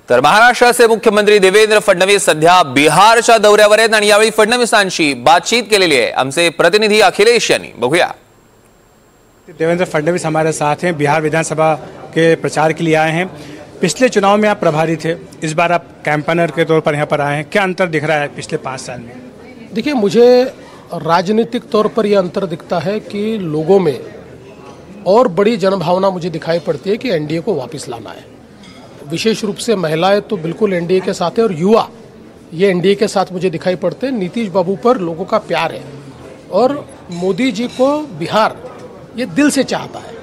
तर महाराष्ट्राचे मुख्यमंत्री देवेंद्र फडणवीस सध्या बिहारच्या दौऱ्यावर आहेत आणि यावेळी फडणवीसांशी बातचीत केलेली आहे आमचे प्रतिनिधी अखिलेश यांनी। बघूया। देवेंद्र फडणवीस हमारे साथ हैं, बिहार विधानसभा के प्रचार के लिए आए हैं। पिछले चुनाव में आप प्रभारी थे, इस बार आप कैंपेनर के तौर पर यहाँ पर आए हैं। क्या अंतर दिख रहा है पिछले 5 साल में? देखिए, मुझे राजनीतिक तौर पर यह अंतर दिखता है कि लोगों में और बड़ी जनभावना मुझे दिखाई पड़ती है कि एनडीए को वापस लाना है। विशेष रूप से महिलाएं तो बिल्कुल एनडीए के साथ है और युवा ये एनडीए के साथ मुझे दिखाई पड़ते हैं। नीतीश बाबू पर लोगों का प्यार है और मोदी जी को बिहार ये दिल से चाहता है,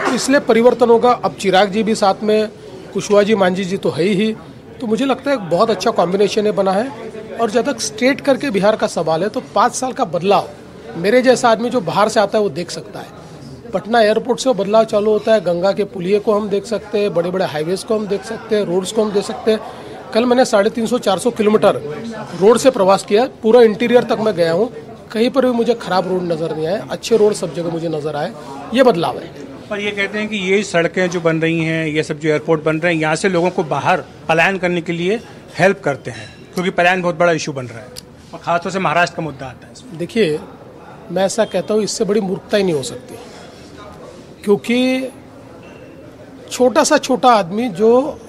तो इसलिए परिवर्तन होगा। अब चिराग जी भी साथ में, कुशवाहा जी, मांझी जी तो है ही, तो मुझे लगता है एक बहुत अच्छा कॉम्बिनेशन है बना है। और जब तक स्टेट करके बिहार का सवाल है तो 5 साल का बदलाव मेरे जैसा आदमी जो बाहर से आता है वो देख सकता है। पटना एयरपोर्ट से वो बदलाव चालू होता है, गंगा के पुलिये को हम देख सकते हैं, बड़े बड़े हाईवेज को हम देख सकते हैं, रोड्स को हम देख सकते हैं। कल मैंने 350-400 किलोमीटर रोड से प्रवास किया, पूरा इंटीरियर तक मैं गया हूँ, कहीं पर भी मुझे खराब रोड नजर नहीं आए, अच्छे रोड सब जगह मुझे नजर आए। ये बदलाव है। पर ये कहते हैं कि ये सड़कें जो बन रही हैं, ये सब जो एयरपोर्ट बन रहे हैं, यहाँ से लोगों को बाहर पलायन करने के लिए हेल्प करते हैं, क्योंकि पलायन बहुत बड़ा इशू बन रहा है और खासतौर से महाराष्ट्र का मुद्दा आता है। देखिए, मैं ऐसा कहता हूँ, इससे बड़ी मूर्खता ही नहीं हो सकती, क्योंकि छोटा आदमी जो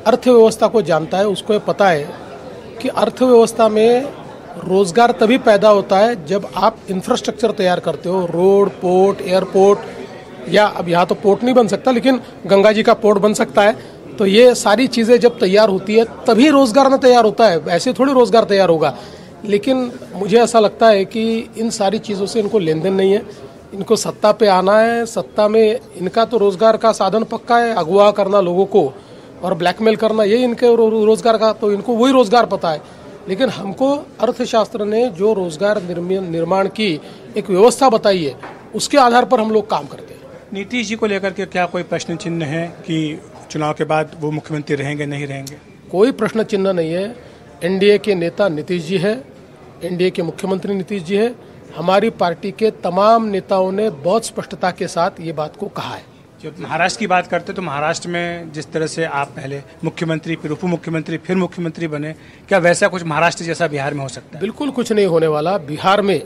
अर्थव्यवस्था को जानता है उसको ये पता है कि अर्थव्यवस्था में रोजगार तभी पैदा होता है जब आप इंफ्रास्ट्रक्चर तैयार करते हो। रोड, पोर्ट, एयरपोर्ट, या अब यहाँ तो पोर्ट नहीं बन सकता लेकिन गंगा जी का पोर्ट बन सकता है। तो ये सारी चीज़ें जब तैयार होती है तभी रोजगार में तैयार होता है, ऐसे थोड़ी रोजगार तैयार होगा। लेकिन मुझे ऐसा लगता है कि इन सारी चीज़ों से इनको लेन देन नहीं है, इनको सत्ता पे आना है। सत्ता में इनका तो रोजगार का साधन पक्का है, अगवा करना लोगों को और ब्लैकमेल करना, ये इनके रोजगार का, तो इनको वही रोजगार पता है। लेकिन हमको अर्थशास्त्र ने जो रोजगार निर्माण की एक व्यवस्था बताई है उसके आधार पर हम लोग काम करते हैं। नीतीश जी को लेकर के क्या कोई प्रश्न चिन्ह है कि चुनाव के बाद वो मुख्यमंत्री रहेंगे नहीं रहेंगे? कोई प्रश्न चिन्ह नहीं है। एनडीए के नेता नीतीश जी है, एनडीए के मुख्यमंत्री नीतीश जी है। हमारी पार्टी के तमाम नेताओं ने बहुत स्पष्टता के साथ ये बात को कहा है। जब महाराष्ट्र की बात करते तो महाराष्ट्र में जिस तरह से आप पहले मुख्यमंत्री, फिर उप मुख्यमंत्री, फिर मुख्यमंत्री बने, क्या वैसा कुछ महाराष्ट्र जैसा बिहार में हो सकता है? बिल्कुल कुछ नहीं होने वाला। बिहार में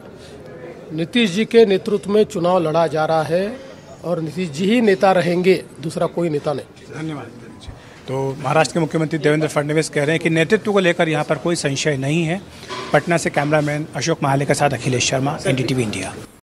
नीतीश जी के नेतृत्व में चुनाव लड़ा जा रहा है और नीतीश जी ही नेता रहेंगे, दूसरा कोई नेता नहीं। धन्यवाद। तो महाराष्ट्र के मुख्यमंत्री देवेंद्र फडणवीस कह रहे हैं कि नेतृत्व को लेकर यहाँ पर कोई संशय नहीं है। पटना से कैमरामैन अशोक महाले के साथ अखिलेश शर्मा, एनडीटीवी इंडिया।